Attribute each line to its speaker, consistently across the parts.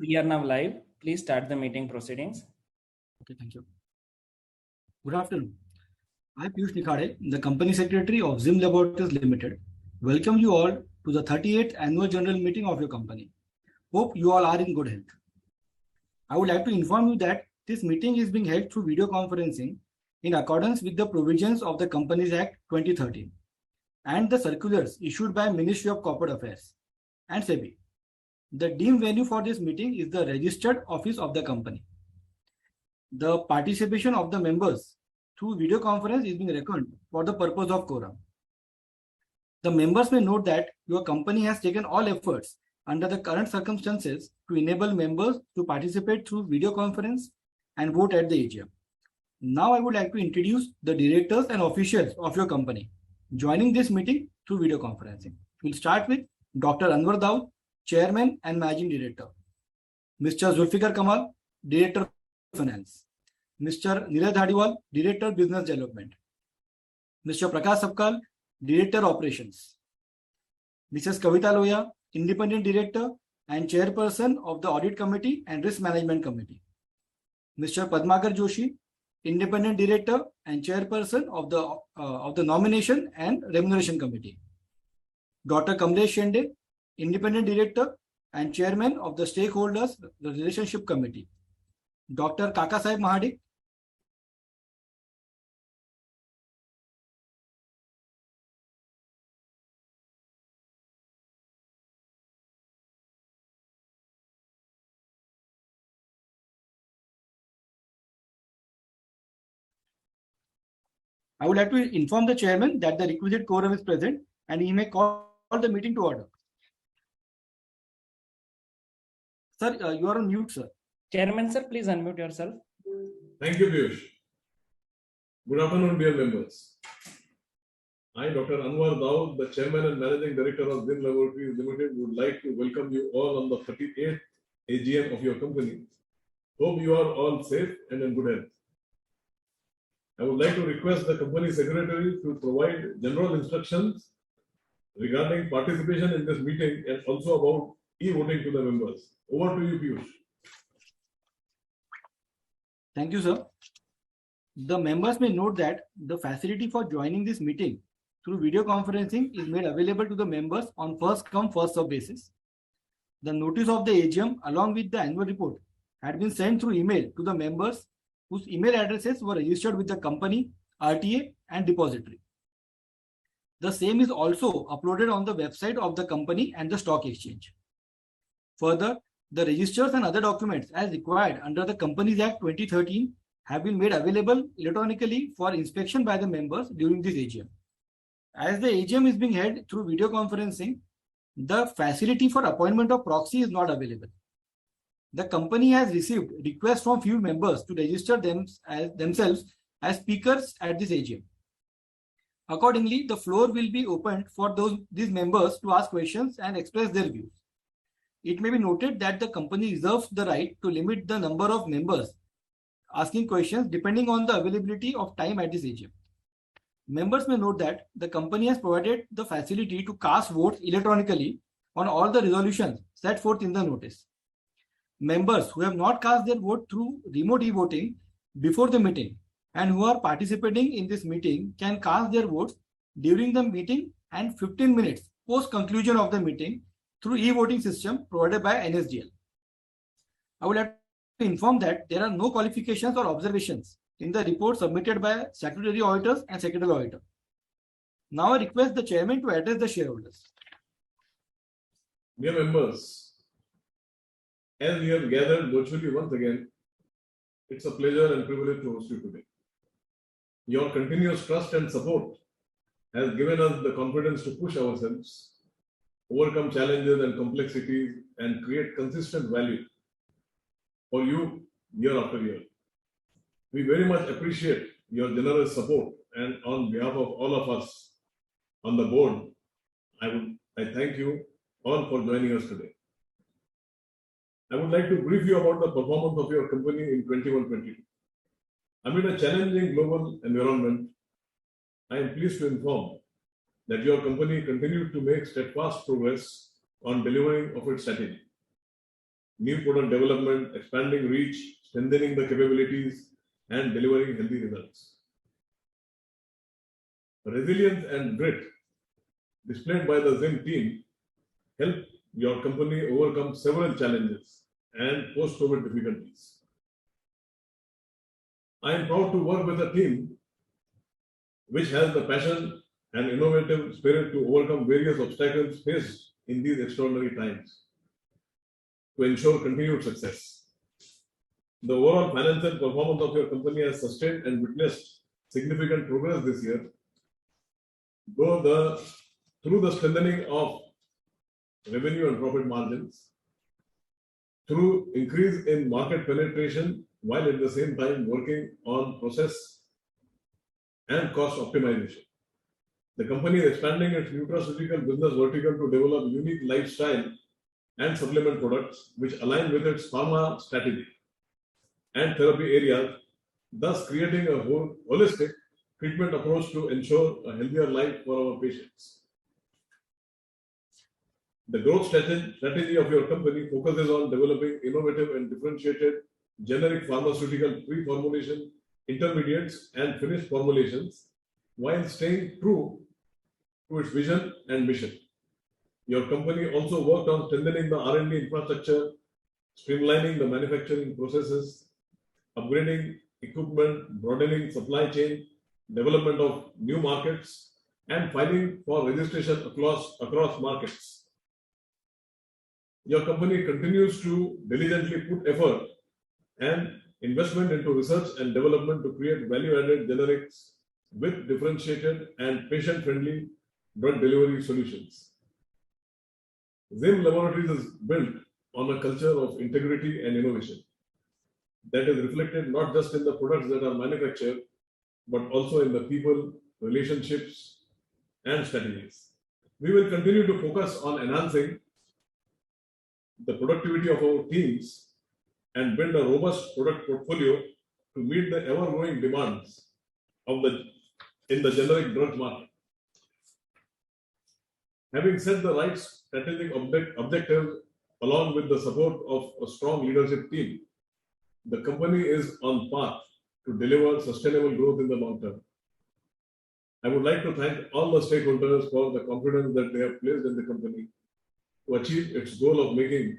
Speaker 1: We are now live. Please start the meeting proceedings.
Speaker 2: Okay, thank you. Good afternoon. I, Piyush Nikhade, the Company Secretary of Zim Laboratories Limited, welcome you all to the 38th Annual General Meeting of your company. Hope you all are in good health. I would like to inform you that this meeting is being held through video conferencing in accordance with the provisions of the Companies Act 2013 and the circulars issued by Ministry of Corporate Affairs and SEBI. The deemed venue for this meeting is the registered office of the company. The participation of the members through video conference is being reckoned for the purpose of quorum. The members may note that your company has taken all efforts under the current circumstances to enable members to participate through video conference and vote at the AGM. Now I would like to introduce the directors and officials of your company joining this meeting through video conferencing. We'll start with Dr. Anwar Daud, Chairman and Managing Director. Mr. Zulfikar Kamal, Director of Finance. Mr. Nilay Dhadiwal, Director Business Development. Mr. Prakash Sapkal, Director Operations. Mrs. Kavita Loya, Independent Director and Chairperson of the Audit Committee and Risk Management Committee. Mr. Padmakar Joshi, Independent Director and Chairperson of the Nomination and Remuneration Committee. Dr. Kamlesh Shende, Independent Director and Chairman of the Stakeholders Relationship Committee. Dr. Kaka Sahib Mahadik, I would like to inform the chairman that the requisite quorum is present and he may call the meeting to order. Sir, you are on mute, sir.
Speaker 1: Chairman, sir, please unmute yourself.
Speaker 3: Thank you, Piyush. Good afternoon, dear members. I, Dr. Anwar Daud, the Chairman and Managing Director of Zim Laboratories Limited, would like to welcome you all on the 38th AGM of your company. Hope you are all safe and in good health. I would like to request the Company Secretary to provide general instructions regarding participation in this meeting and also about e-voting to the members. Over to you, Piyush.
Speaker 2: Thank you, sir. The members may note that the facility for joining this meeting through video conferencing is made available to the members on first come, first served basis. The notice of the AGM along with the annual report had been sent through email to the members whose email addresses were registered with the company, RTA and depository. The same is also uploaded on the website of the company and the stock exchange. Further, the registers and other documents as required under the Companies Act 2013 have been made available electronically for inspection by the members during this AGM. As the AGM is being held through video conferencing, the facility for appointment of proxy is not available. The company has received requests from few members to register themselves as speakers at this AGM. Accordingly, the floor will be opened for these members to ask questions and express their views. It may be noted that the company reserves the right to limit the number of members asking questions depending on the availability of time at this AGM. Members may note that the company has provided the facility to cast votes electronically on all the resolutions set forth in the notice. Members who have not cast their vote through remote e-voting before the meeting and who are participating in this meeting can cast their votes during the meeting and 15 minutes post conclusion of the meeting through e-voting system provided by NSDL. I would like to inform that there are no qualifications or observations in the report submitted by statutory auditors and secretarial auditor. Now I request the chairman to address the shareholders.
Speaker 3: Dear members, as we have gathered virtually once again, it's a pleasure and privilege to host you today. Your continuous trust and support has given us the confidence to push ourselves, overcome challenges and complexities, and create consistent value for you year after year. We very much appreciate your generous support, and on behalf of all of us on the board, I thank you all for joining us today. I would like to brief you about the performance of your company in 21-22. Amid a challenging global environment, I am pleased to inform that your company continued to make steadfast progress on delivering of its strategy. new product development, expanding reach, strengthening the capabilities, and delivering healthy results. Resilience and grit displayed by the ZIM team helped your company overcome several challenges and post-COVID difficulties. I am proud to work with a team which has the passion and innovative spirit to overcome various obstacles faced in these extraordinary times to ensure continued success. The overall financial performance of your company has sustained and witnessed significant progress this year, through the strengthening of revenue and profit margins, through increase in market penetration, while at the same time working on process and cost optimization. The company is expanding its nutraceutical business vertical to develop unique lifestyle and supplement products which align with its pharma strategy and therapy areas, thus creating a holistic treatment approach to ensure a healthier life for our patients. The growth strategy of your company focuses on developing innovative and differentiated generic pharmaceutical pre-formulation, intermediates, and finished formulations, while staying true to its vision and mission. Your company also worked on strengthening the R&D infrastructure, streamlining the manufacturing processes, upgrading equipment, broadening supply chain, development of new markets, and filing for registration across markets. Your company continues to diligently put effort and investment into research and development to create value-added generics with differentiated and patient-friendly drug delivery solutions. ZIM Laboratories is built on a culture of integrity and innovation that is reflected not just in the products that are manufactured, but also in the people, relationships, and strategies. We will continue to focus on enhancing the productivity of our teams and build a robust product portfolio to meet the ever-growing demands in the generic drug market. Having set the right strategic objectives along with the support of a strong leadership team, the company is on path to deliver sustainable growth in the long term. I would like to thank all the stakeholders for the confidence that they have placed in the company to achieve its goal of making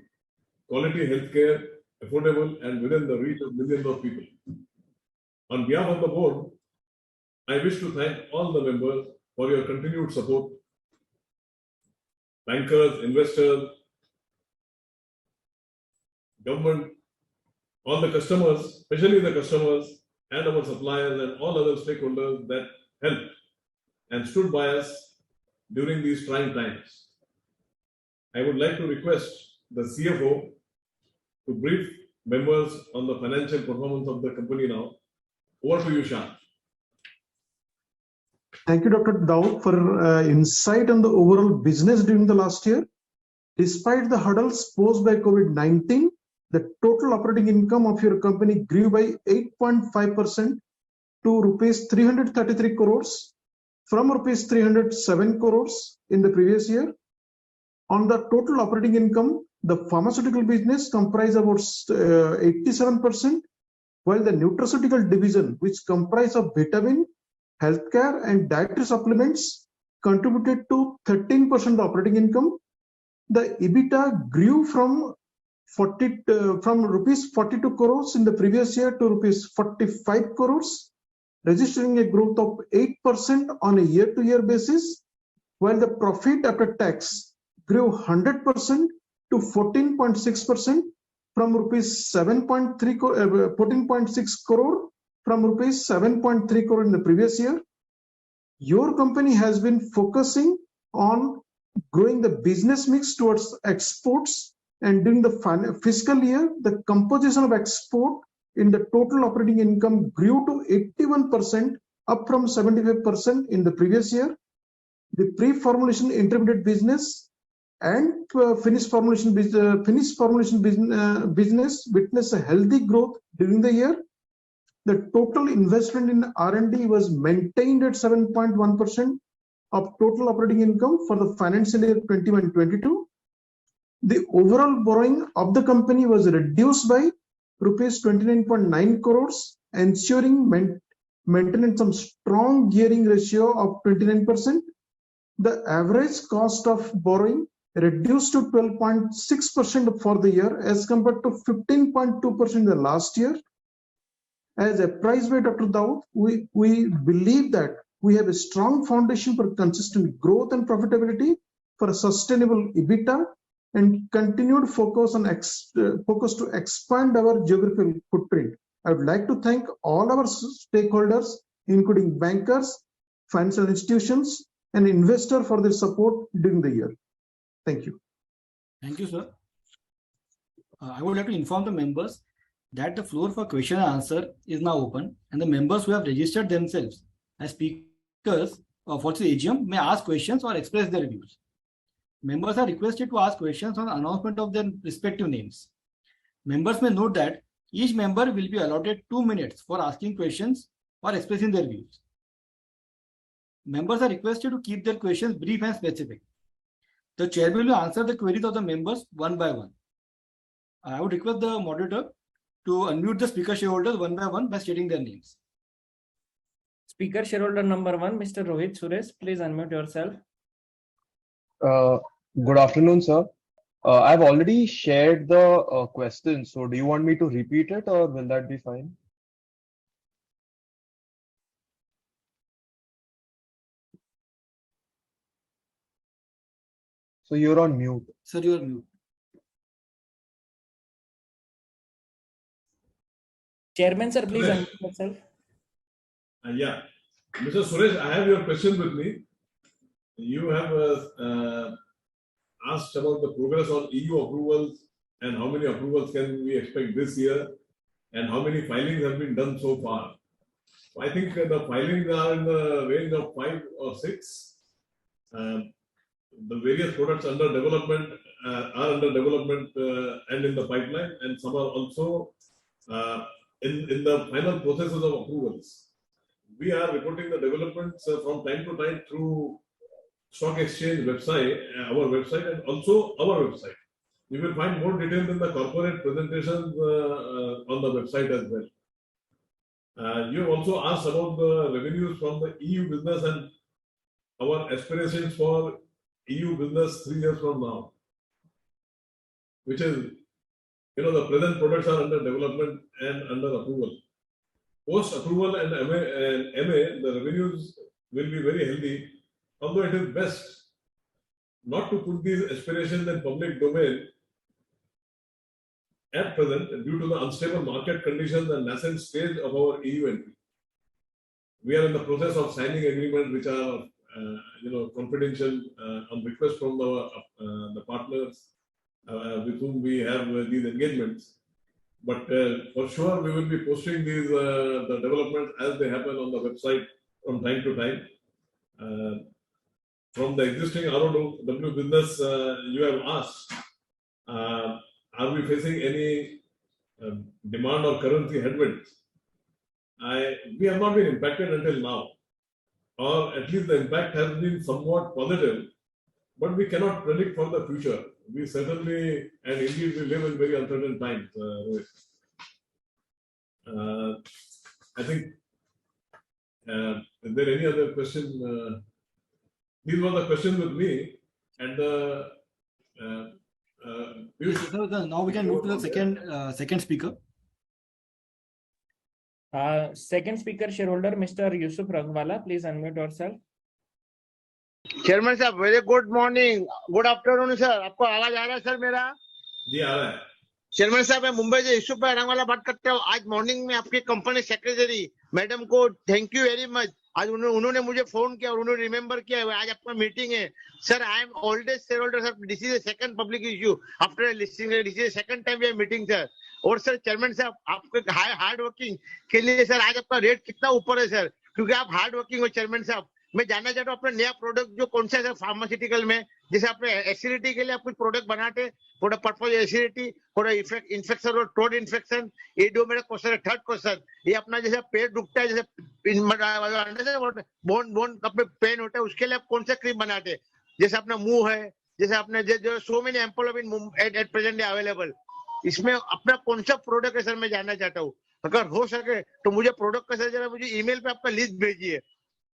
Speaker 3: quality healthcare affordable and within the reach of millions of people. On behalf of the board, I wish to thank all the members for your continued support. Bankers, investors, government, all the customers, especially the customers and our suppliers and all other stakeholders that helped and stood by us during these trying times. I would like to request the CFO to brief members on the financial performance of the company now. Over to you, Shan.
Speaker 4: Thank you, Dr. Daud, for insight on the overall business during the last year. Despite the hurdles posed by COVID-19, the total operating income of your company grew by 8.5% to rupees 333 crores from rupees 307 crores in the previous year. On the total operating income, the pharmaceutical business comprised about 87%, while the nutraceutical division, which comprised of vitamin, healthcare, and dietary supplements, contributed to 13% operating income. The EBITDA grew from rupees 42 crores in the previous year to rupees 45 crores, registering a growth of 8% on a year-to-year basis, while the profit after tax grew 100% to 14.6% from rupees 14.6 crore from rupees 7.3 crore in the previous year. Your company has been focusing on growing the business mix towards exports, and during the fiscal year, the composition of export in the total operating income grew to 81%, up from 75% in the previous year. The pre-formulation intermediate business and finished formulation business witnessed a healthy growth during the year. The total investment in R&D was maintained at 7.1% of total operating income for the financial year 21-22. the overall borrowing of the company was reduced by rupees 29.9 crores, ensuring maintenance some strong gearing ratio of 29%. The average cost of borrowing reduced to 12.6% for the year as compared to 15.2% the last year. As apprised by Dr. Daud, we believe that we have a strong foundation for consistent growth and profitability, for a sustainable EBITDA, and continued focus to expand our geographical footprint. I would like to thank all our stakeholders, including bankers, financial institutions, and investors for their support during the year. Thank you.
Speaker 2: Thank you, sir. I would like to inform the members that the floor for question and answer is now open, and the members who have registered themselves as speakers for the AGM may ask questions or express their views. Members are requested to ask questions on announcement of their respective names. Members may note that each member will be allotted 2 minutes for asking questions or expressing their views. Members are requested to keep their questions brief and specific. The chair will answer the queries of the members one by one. I would request the moderator to unmute the speaker shareholders one by one by stating their names.
Speaker 1: Speaker shareholder number 1, Mr. Rohit Suresh, please unmute yourself.
Speaker 5: Good afternoon, sir. I've already shared the question, so do you want me to repeat it or will that be fine? So you're on mute.
Speaker 2: Sir, you are mute.
Speaker 1: Chairman, sir, please
Speaker 3: Suresh.
Speaker 1: unmute yourself.
Speaker 3: Yeah. Mr. Suresh, I have your question with me. You have asked about the progress on EU approvals and how many approvals can we expect this year and how many filings have been done so far. I think the filings are in the range of 5 or 6. The various products under development are under development and in the pipeline, and some are also in the final processes of approvals. We are reporting the developments from time to time through stock exchange website, our website, and also our website. You will find more details in the corporate presentations on the website as well. You have also asked about the revenues from the EU business and our aspirations for EU business 3 years from now, which is, the present products are under development and under approval. Post approval and MA, the revenues will be very healthy, although it is best not to put these aspirations in public domain at present due to the unstable market conditions and nascent stage of our EU entry. We are in the process of signing agreements which are confidential on request from the partners with whom we have these engagements. But for sure, we will be posting these the developments as they happen on the website from time to time. From the existing ROW business, you have asked, are we facing any demand or currency headwinds? We have not been impacted until now, or at least the impact has been somewhat positive, but we cannot predict for the future. We certainly, and indeed, we live in very uncertain times. I think, is there any other question? These were the questions with me, and
Speaker 2: now we can move to the second speaker.
Speaker 1: Second speaker shareholder, Mr. Yusuf Ragwala, please unmute yourself.
Speaker 6: Chairman साहब very good morning good afternoon sir आपको आवाज आ रहा है sir मेरा
Speaker 3: जी आ रहा है
Speaker 6: chairman साहब मैं मुंबई से यूसुफ भाई रंगवाला बात करता हूँ आज मॉर्निंग में आपकी कंपनी सेक्रेटरी मैडम को थैंक यू वेरी मच आज उन्होंने मुझे फोन किया और उन्होंने रिमेम्बर किया आज आपका मीटिंग है sir I am oldest share holder sir this is the second public issue after listing this is the second time we are meeting sir और सर चेयरमैन साहब आपके हार्ड वर्किंग के लिए सर आज आपका रेट कितना ऊपर है सर क्योंकि आप हार्ड वर्किंग हो चेयरमैन साहब मैं जानना चाहता हूँ अपना नया प्रोडक्ट जो कौन सा है फार्मास्यूटिकल में जैसे आपने एसिडिटी के लिए आप कुछ प्रोडक्ट बनाते for purpose acidity for infection और थ्रोट इन्फेक्शन ये दो मेरा क्वेश्चन है थर्ड क्वेश्चन ये अपना जैसे पेट दुखता है जैसे बोन अपने पेन होता है उसके लिए आप कौन सा क्रीम बनाते जैसे अपना मुंह है जैसे आपने जो so many ample at present available, इसमें अपना कौन सा प्रोडक्ट है सर मैं जानना चाहता हूँ। अगर हो सके तो मुझे प्रोडक्ट का सर जरा मुझे ईमेल पे आपका लिस्ट भेजिए।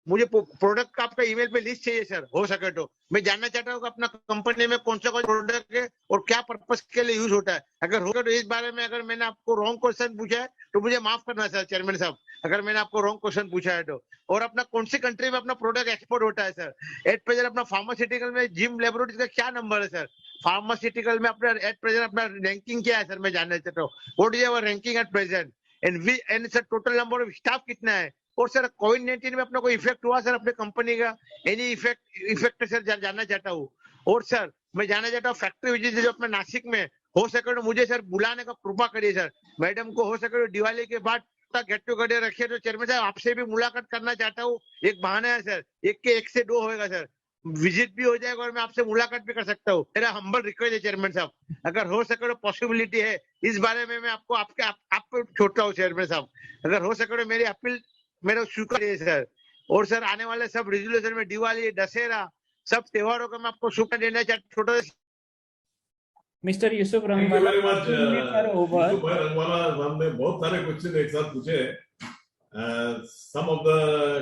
Speaker 6: मुझे प्रोडक्ट का आपका ईमेल पे लिस्ट चाहिए सर, हो सके तो। मैं जानना चाहता हूँ कि अपना कंपनी में कौन सा प्रोडक्ट है और क्या पर्पस के लिए यूज होता है। अगर होगा तो इस बारे में अगर मैंने आपको रॉन्ग क्वेश्चन पूछा है तो मुझे माफ करना सर चेयरमैन साहब, अगर मैंने आपको रॉन्ग क्वेश्चन पूछा है तो। और अपना कौन सी कंट्री में अपना प्रोडक्ट एक्सपोर्ट होता है सर। एट प्रेजेंट अपना फार्मास्यूटिकल में जिम लेबोरेटरीज का क्या नंबर है सर। फार्मास्यूटिकल में अपना एट प्रेजेंट अपना रैंकिंग क्या है सर, मैं जानना चाहता हूँ। What is our ranking at present and sir total number of staff कितना है। और सर कोविड-19 में अपना कोई इफेक्ट हुआ सर अपने कंपनी का, एनी इफेक्ट सर जानना चाहता हूँ। और सर मैं जानना चाहता हूँ फैक्ट्री विजिट जो अपने नासिक में हो सके तो मुझे सर बुलाने का कृपा करिए सर। मैडम को हो सके तो दिवाली के बाद गेट टुगेदर रखिए। तो चेयरमैन साहब आपसे भी मुलाकात करना चाहता हूँ, एक बहाना है सर, एक के एक से दो होएगा सर, विजिट भी हो जाएगा और मैं आपसे मुलाकात भी कर सकता हूँ। मेरा हम्बल रिक्वेस्ट है चेयरमैन साहब, अगर हो सके तो पॉसिबिलिटी है इस बारे में मैं आपको आपको छोड़ता हूँ चेयरमैन साहब। अगर हो सके तो मेरी अपील मेरा स्वीकार है सर। और सर आने वाले सब रेजोल्यूशन में दिवाली दशहरा सब त्योहारों का मैं आपको शुक्र देना चाहता हूँ। छोटा
Speaker 1: Mr. Yusuf
Speaker 3: Thank you
Speaker 1: Rangwala,
Speaker 3: very much.
Speaker 1: 2 minutes are over.
Speaker 3: Yusuf भाई रंगवाला साहब ने बहुत सारे क्वेश्चन एक साथ पूछे हैं. Some of the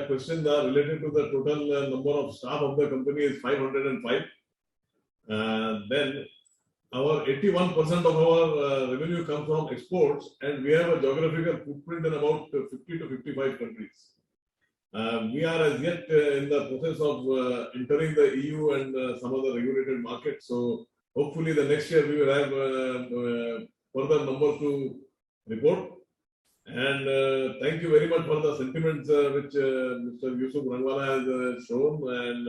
Speaker 3: questions are related to the total number of staff of the company is 505. Then our 81% of our revenue comes from exports, and we have a geographical footprint in about 50 to 55 countries. We are as yet in the process of entering the EU and some other regulated markets. So hopefully the next year we will have further numbers to report. And thank you very much for the sentiments which Mr. Yusuf Rangwala has shown. And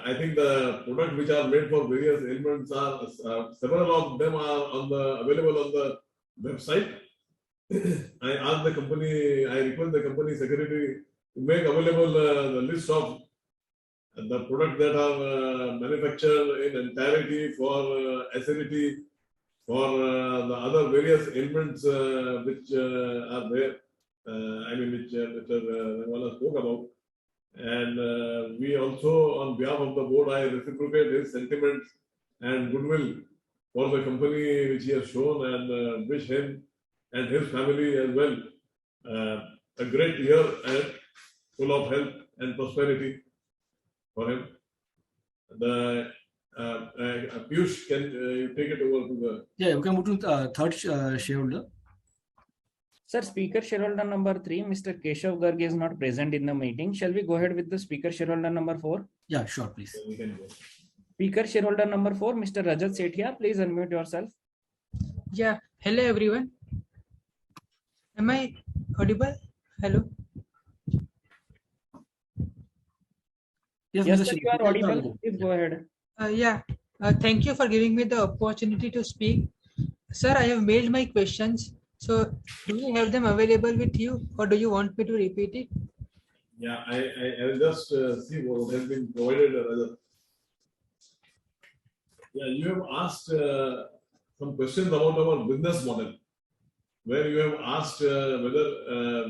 Speaker 3: I think the products which are made for various ailments are several of them are available on the website. I ask the company, I request the company secretary to make available the list of the products that are manufactured in entirety for acidity, for the other various ailments which are there. Which Mr. Rangwala spoke about. And we also, on behalf of the board, I reciprocate his sentiments and goodwill for the company which he has shown, and wish him and his family as well a great year and full of health and prosperity for him. The Piyush, can you take it over to the?
Speaker 2: Yeah, we can move to third shareholder.
Speaker 1: Sir, speaker shareholder number 3, Mr. Keshav Garg is not present in the meeting. Shall we go ahead with the speaker shareholder number 4?
Speaker 2: Yeah, sure, please.
Speaker 3: We can go.
Speaker 1: Speaker shareholder number 4, Mr. Rajat Sethia, please unmute yourself.
Speaker 7: Yeah, hello everyone. Am I audible? Hello.
Speaker 1: Yes,
Speaker 2: Mr.
Speaker 1: sir, you are audible. Please go ahead.
Speaker 7: Thank you for giving me the opportunity to speak. Sir, I have mailed my questions. So, do you have them available with you, or do you want me to repeat it?
Speaker 3: Yeah, I'll just see what has been provided. Yeah, you have asked some questions about our business model, where you have asked whether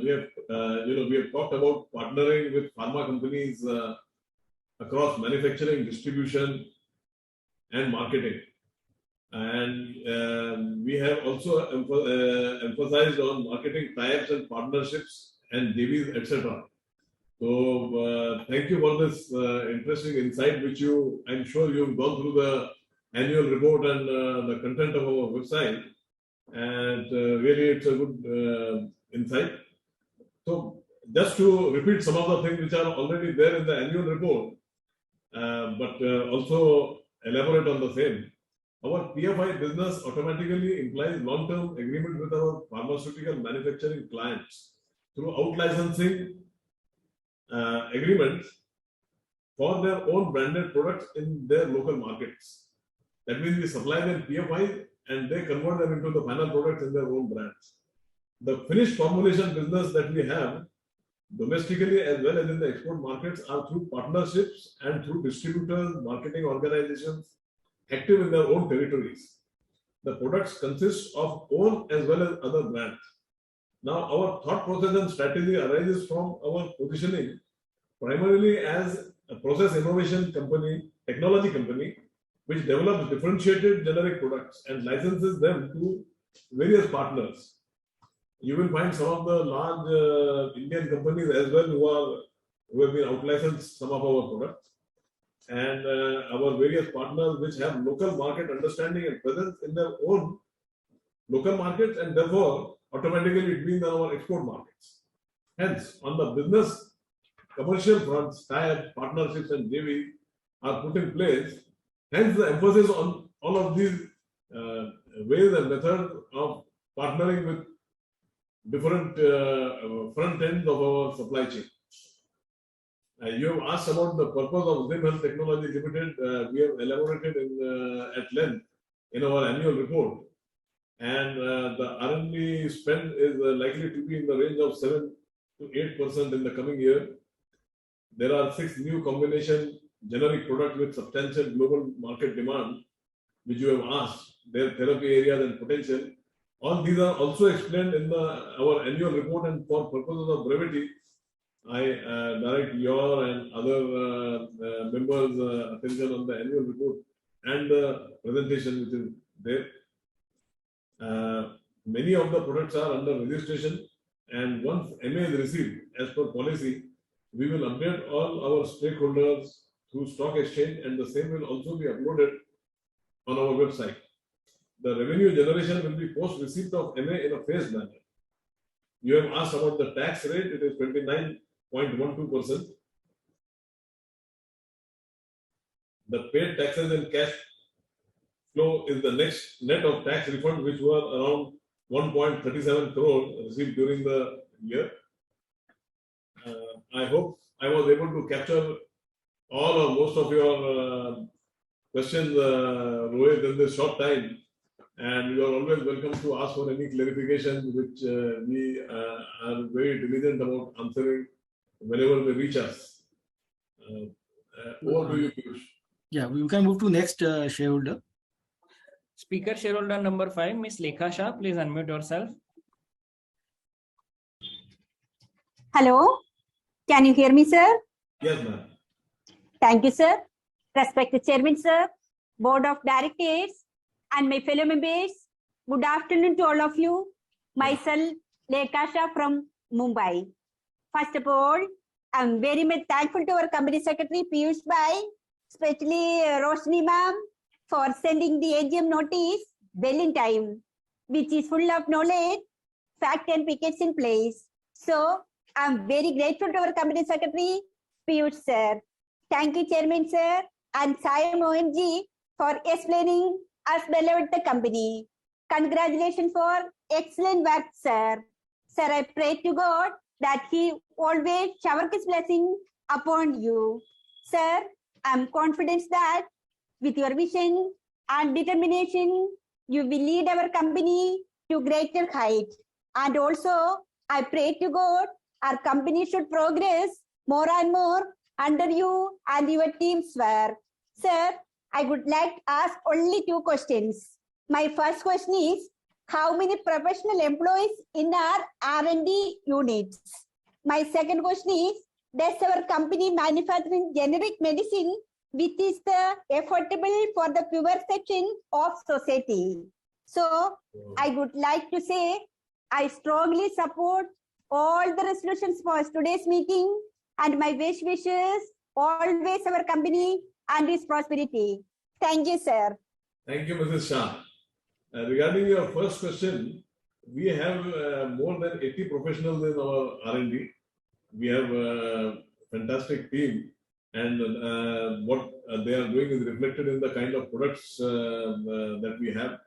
Speaker 3: we have talked about partnering with pharma companies across manufacturing, distribution, and marketing. And we have also emphasized on marketing types and partnerships and JVs, etc. So thank you for this interesting insight, which I'm sure you've gone through the annual report and the content of our website. And really, it's a good insight. So just to repeat some of the things which are already there in the annual report, but also elaborate on the same. Our PFI business automatically implies long-term agreement with our pharmaceutical manufacturing clients through out-licensing agreements for their own branded products in their local markets. That means we supply them PFI and they convert them into the final products in their own brands. The finished formulation business that we have domestically as well as in the export markets are through partnerships and through distributors, marketing organizations active in their own territories. The products consist of own as well as other brands. Now, our thought process and strategy arises from our positioning primarily as a process innovation company technology company which develops differentiated generic products and licenses them to various partners. You will find some of the large Indian companies as well who have been out-licensed some of our products, and our various partners which have local market understanding and presence in their own local markets, and therefore automatically it means our export markets. Hence, on the business commercial fronts, tie-ups, partnerships and JV are put in place. Hence, the emphasis on all of these ways and methods of partnering with different front ends of our supply chain. You have asked about the purpose of Zim Health Technology Limited. We have elaborated at length in our annual report, and the R&D spend is likely to be in the range of 7 to 8% in the coming year. There are 6 new combination generic products with substantial global market demand, which you have asked, their therapy areas and potential. All these are also explained in our annual report, and for purposes of brevity, I direct your and other members' attention on the annual report and the presentation which is there. Many of the products are under registration, and once MA is received as per policy, we will update all our stakeholders through stock exchange, and the same will also be uploaded on our website. The revenue generation will be post receipt of MA in a phased manner. You have asked about the tax rate. It is 29.12%. The paid taxes and cash flow is the next net of tax refund, which were around 1.37 crore received during the year. I hope I was able to capture all or most of your questions, Rohit, in this short time. And you are always welcome to ask for any clarification, which we are very diligent about answering whenever they reach us. Over to you, Piyush.
Speaker 2: Yeah, we can move to next shareholder.
Speaker 1: Speaker shareholder number 5, Ms. Lekha Shah, please unmute yourself.
Speaker 8: Hello, can you hear me, sir?
Speaker 3: Yes, ma'am.
Speaker 8: Thank you, sir. Respected Chairman, sir, Board of Directors, and my fellow members, good afternoon to all of you. Myself, Lekha Shah from Mumbai. First of all, I'm very much thankful to our Company Secretary, Piyush Bhai, especially Roshni ma'am, for sending the AGM notice well in time, which is full of knowledge, fact and pickets in place. So, I'm very grateful to our Company Secretary, Piyush sir. Thank you, Chairman sir, and Siam OMG for explaining us well about the company. Congratulations for excellent work, sir. Sir, I pray to God that He always shower His blessing upon you. Sir, I'm confident that with your vision and determination, you will lead our company to greater height. And also, I pray to God, our company should progress more and more under you and your team's work. Sir, I would like to ask only 2 questions. My first question is, how many professional employees in our R&D units? My second question is, does our company manufacturing generic medicine which is the affordable for the poor section of society? So, I would like to say, I strongly support all the resolutions for today's meeting, and my wish wishes always our company and its prosperity. Thank you, sir.
Speaker 3: Thank you, Mrs. Shah. Regarding your first question, we have more than 80 professionals in our R&D. We have a fantastic team, and what they are doing is reflected in the kind of products that we have.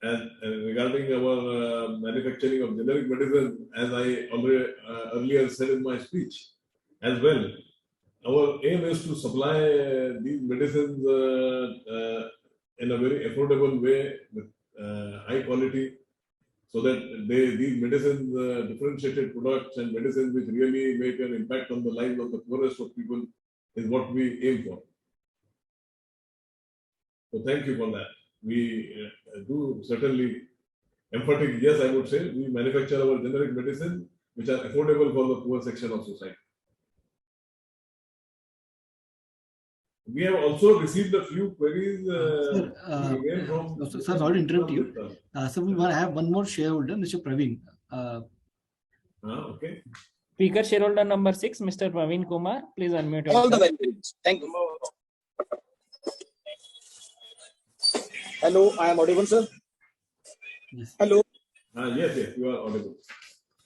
Speaker 3: And regarding our manufacturing of generic medicine, as I already earlier said in my speech as well, our aim is to supply these medicines in a very affordable way with high quality, so that these medicines, differentiated products and medicines which really make an impact on the lives of the poorest of people is what we aim for. So thank you for that. We do certainly emphatic, yes, I would say, we manufacture our generic medicine which are affordable for the poor section of society. we have also received a few queries.
Speaker 2: Sir, sorry to interrupt you. So we want to have one more shareholder, Mr. Praveen.
Speaker 3: Okay.
Speaker 1: Speaker shareholder number 6, Mr. Praveen Kumar. Please unmute yourself.
Speaker 9: All the benefits. Thank you. Hello, I am audible, sir.
Speaker 2: Yes.
Speaker 9: Hello.
Speaker 3: Yes, you are audible.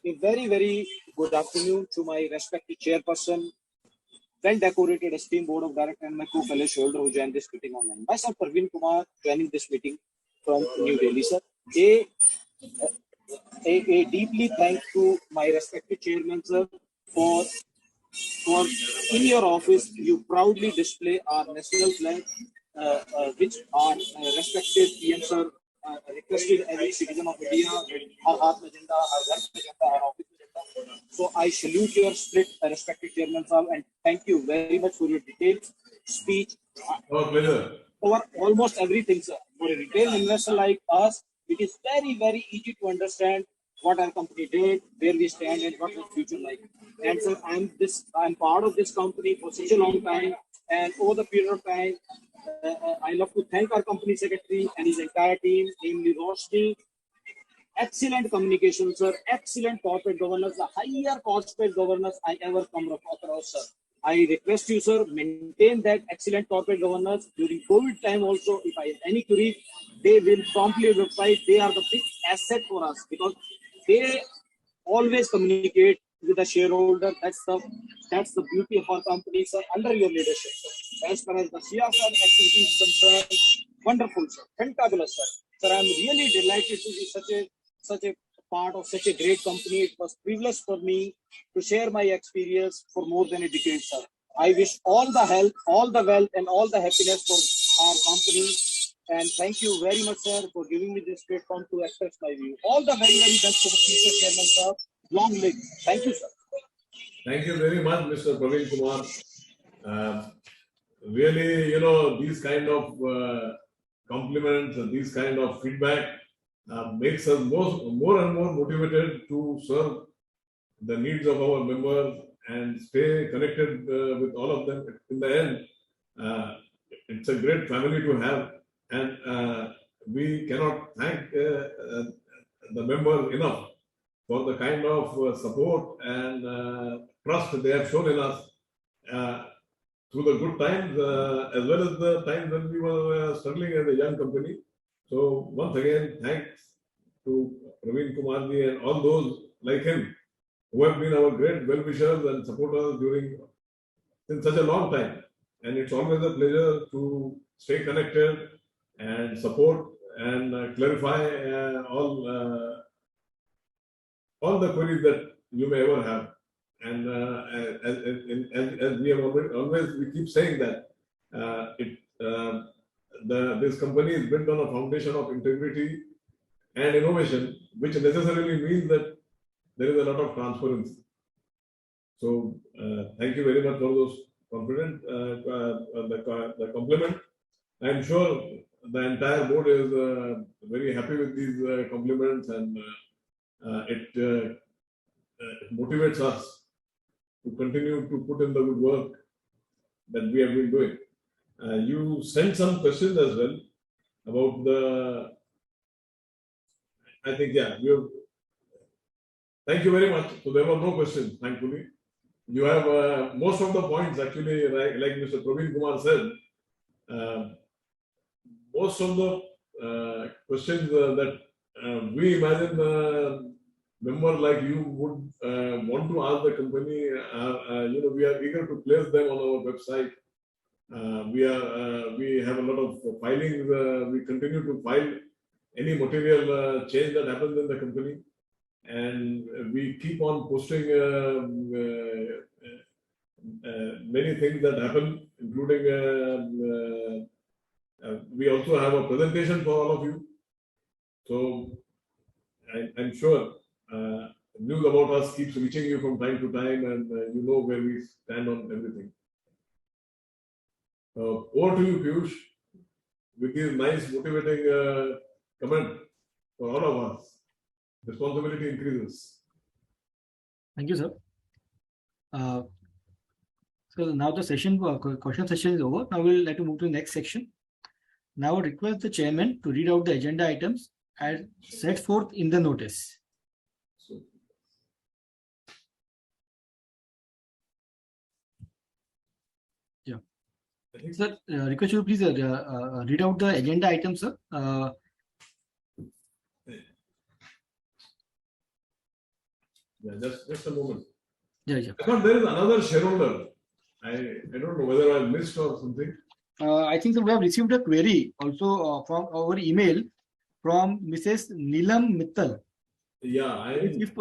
Speaker 9: A very, very good afternoon to my respected chairperson, well-decorated esteemed board of directors, and my co-fellow shareholder who joined this meeting online. Myself, Praveen Kumar, joining this meeting from New Delhi, sir. A deeply thank to my respected chairman, sir, for in your office you proudly display our national flag, which our respected PM sir requested every citizen of India, our heart agenda, our work agenda, our office agenda. So I salute your spirit, respected chairman sir, and thank you very much for your detailed speech.
Speaker 3: Our pleasure.
Speaker 9: Over almost everything, sir. For a retail investor like us, it is very, very easy to understand what our company did, where we stand, and what the future like. And sir, I'm part of this company for such a long time, and over the period of time, I love to thank our company secretary and his entire team, namely Roshni. Excellent communication, sir. Excellent corporate governance. The higher corporate governance I ever come across, sir. I request you, sir, maintain that excellent corporate governance during COVID time also. If I have any query, they will promptly reply. They are the big asset for us because they always communicate with the shareholder. That's the beauty of our company, sir, under your leadership, sir. As far as the CSR activity is concerned, wonderful, sir. Fantabulous, sir. Sir, I'm really delighted to be such a part of such a great company. It was privilege for me to share my experience for more than a decade, sir. I wish all the health, all the wealth, and all the happiness for our company. And thank you very much, sir, for giving me this platform to express my view. All the very, very best for the future, chairman, sir. Long live. Thank you, sir.
Speaker 3: Thank you very much, Mr. Praveen Kumar. Really, these kind of compliments and these kind of feedback makes us more and more motivated to serve the needs of our members and stay connected with all of them. In the end, it's a great family to have, and we cannot thank the members enough for the kind of support and trust they have shown in us through the good times as well as the times when we were struggling as a young company. So once again, thanks to Praveen Kumarji and all those like him who have been our great well-wishers and supporters in such a long time. And it's always a pleasure to stay connected and support and clarify all the queries that you may ever have. And as we have always we keep saying that this company is built on a foundation of integrity and innovation, which necessarily means that there is a lot of transparency. So thank you very much for those the compliment. I'm sure the entire board is very happy with these compliments, and it motivates us to continue to put in the good work that we have been doing. You sent some questions as well about I think, thank you very much. So there were no questions, thankfully. You have most of the points actually, like Mr. Praveen Kumar said, most of the questions that we imagine member like you would want to ask the company, we are eager to place them on our website. We have a lot of filings. We continue to file any material change that happens in the company, and we keep on posting many things that happen, including we also have a presentation for all of you. So I'm sure news about us keeps reaching you from time to time, and you know where we stand on everything. Over to you, Piyush, with these nice motivating comment for all of us. Responsibility increases.
Speaker 2: Thank you, sir. So now the session, question session is over. Now we'll like to move to the next section. Now I request the chairman to read out the agenda items as set forth in the notice. Yeah. Sir, request you to please read out the agenda items, sir.
Speaker 3: Yeah, just a moment.
Speaker 2: Yeah.
Speaker 3: I thought there is another shareholder. I don't know whether I missed or something.
Speaker 2: I think that we have received a query also from our email from Mrs. Neelam Mittal.
Speaker 3: Yeah,
Speaker 2: If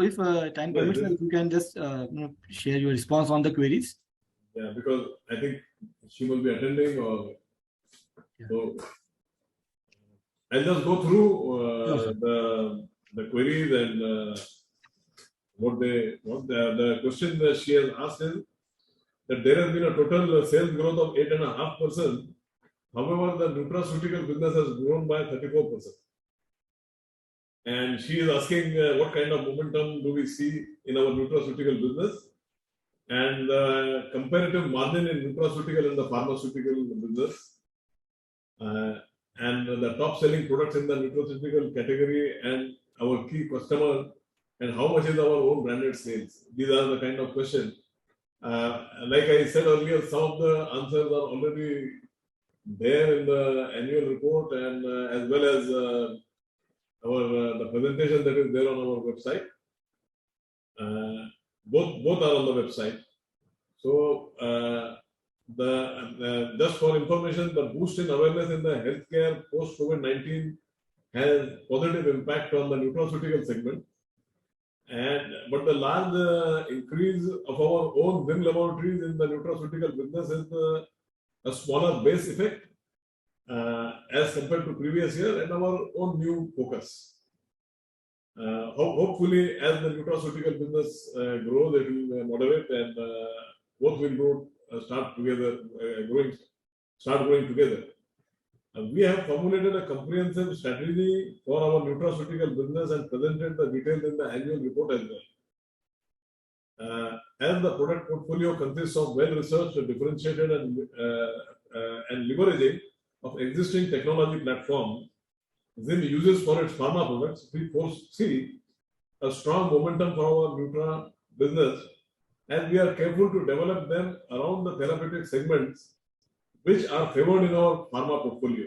Speaker 2: time permits, if you can just share your response on the queries.
Speaker 3: Yeah, because I think she will be attending or so. I'll just go through the queries and the question that she has asked is that there has been a total sales growth of 8.5%. However, the nutraceutical business has grown by 34%. And she is asking what kind of momentum do we see in our nutraceutical business and the comparative margin in nutraceutical and the pharmaceutical business and the top selling products in the nutraceutical category and our key customer and how much is our own branded sales. These are the kind of questions. Like I said earlier, some of the answers are already there in the annual report and as well as the presentation that is there on our website. Both are on the website. So just for information, the boost in awareness in the healthcare post COVID-19 has positive impact on the nutraceutical segment. But the large increase of our own Vim Laboratories in the nutraceutical business is a smaller base effect as compared to previous year and our own new focus. Hopefully, as the nutraceutical business grows, it will moderate and both will start growing together. We have formulated a comprehensive strategy for our nutraceutical business and presented the details in the annual report as well. As the product portfolio consists of well-researched, differentiated, and leveraging of existing technology platforms, Zim uses for its pharma products, we foresee a strong momentum for our Nutra business, and we are careful to develop them around the therapeutic segments which are favored in our pharma portfolio.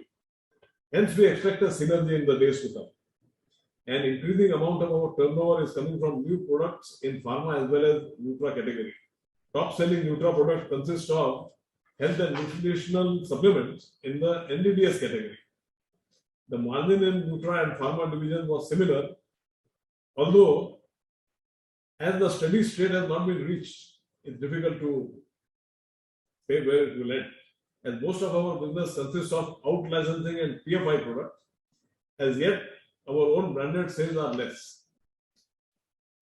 Speaker 3: Hence, we expect a synergy in the days to come. An increasing amount of our turnover is coming from new products in pharma as well as Nutra category. Top selling Nutra products consist of health and nutritional supplements in the NDDS category. The margin in Nutra and Pharma division was similar, although as the steady state has not been reached, it's difficult to say where it will end. As most of our business consists of out licensing and PFI products, as yet our own branded sales are less.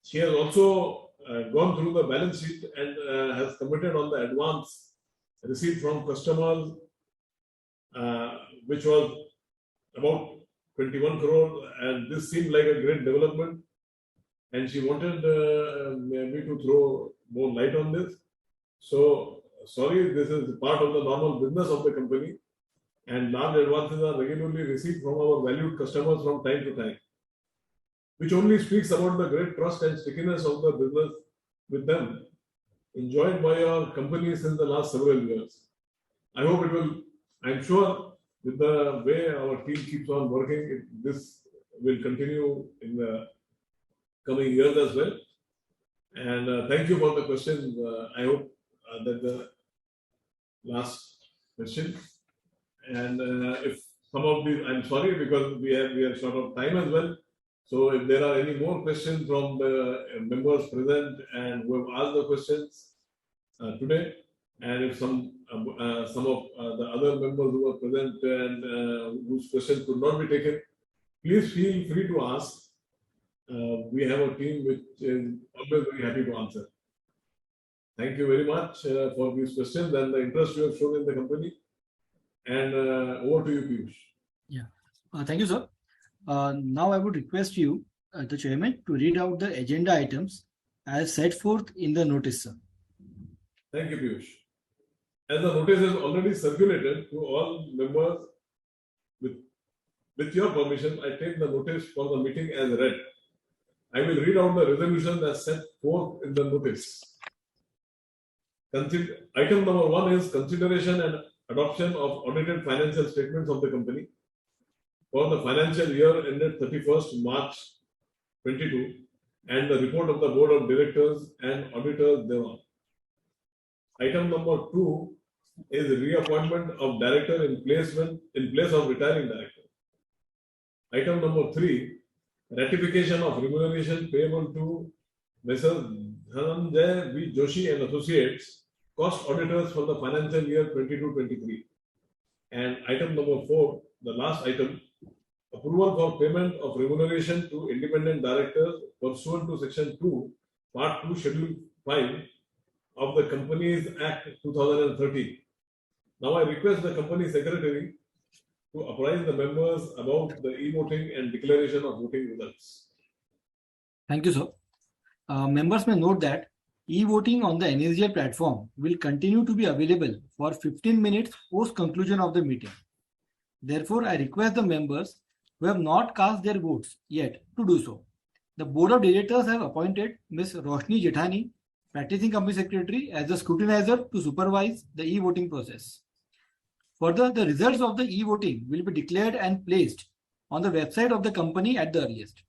Speaker 3: She has also gone through the balance sheet and has committed on the advance received from customers, which was about 21 crore, and this seemed like a great development. And she wanted me to throw more light on this. So, sorry, this is part of the normal business of the company, and large advances are regularly received from our valued customers from time to time, which only speaks about the great trust and stickiness of the business with them, enjoyed by our company since the last several years. I hope it will, I'm sure with the way our team keeps on working, this will continue in the coming years as well. And thank you for the question. I hope that the last question. And if some of these, I'm sorry because we are short of time as well. So if there are any more questions from the members present and who have asked the questions today, and if some of the other members who are present and whose questions could not be taken, please feel free to ask. We have a team which is always very happy to answer. Thank you very much for these questions and the interest you have shown in the company. And over to you, Piyush.
Speaker 2: Yeah. Thank you, sir. Now I would request you, the chairman, to read out the agenda items as set forth in the notice, sir.
Speaker 3: Thank you, Piyush. As the notice is already circulated to all members, with your permission, I take the notice for the meeting as read. I will read out the resolution as set forth in the notice. Item number 1 is consideration and adoption of audited financial statements of the company for the financial year ended 31st March 22 and the report of the Board of Directors and Auditors thereon. Item number 2 is reappointment of director in place of retiring director. Item number 3, ratification of remuneration payable to Messrs. Dhananjay V. Joshi and Associates, cost auditors for the financial year 22-23. And item number 4, the last item, approval for payment of remuneration to independent directors pursuant to Section 2, Part 2, Schedule 5 of the Companies Act 2013. Now I request the company secretary to apprise the members about the e-voting and declaration of voting results.
Speaker 2: Thank you, sir. Members may note that e-voting on the NSDL platform will continue to be available for 15 minutes post conclusion of the meeting. Therefore, I request the members who have not cast their votes yet to do so. The Board of Directors have appointed Ms. Roshni Jethani, Practicing Company Secretary, as the scrutinizer to supervise the e-voting process. Further, the results of the e-voting will be declared and placed on the website of the company at the earliest.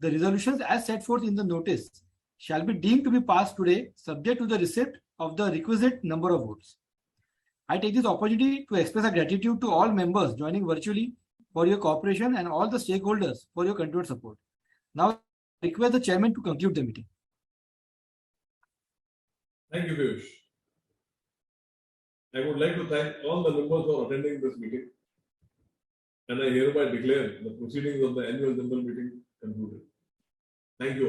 Speaker 2: The resolutions as set forth in the notice shall be deemed to be passed today, subject to the receipt of the requisite number of votes. I take this opportunity to express our gratitude to all members joining virtually for your cooperation and all the stakeholders for your continued support. Now, I request the chairman to conclude the meeting.
Speaker 3: Thank you, Piyush. I would like to thank all the members for attending this meeting, and I hereby declare the proceedings of the annual general meeting concluded. Thank you.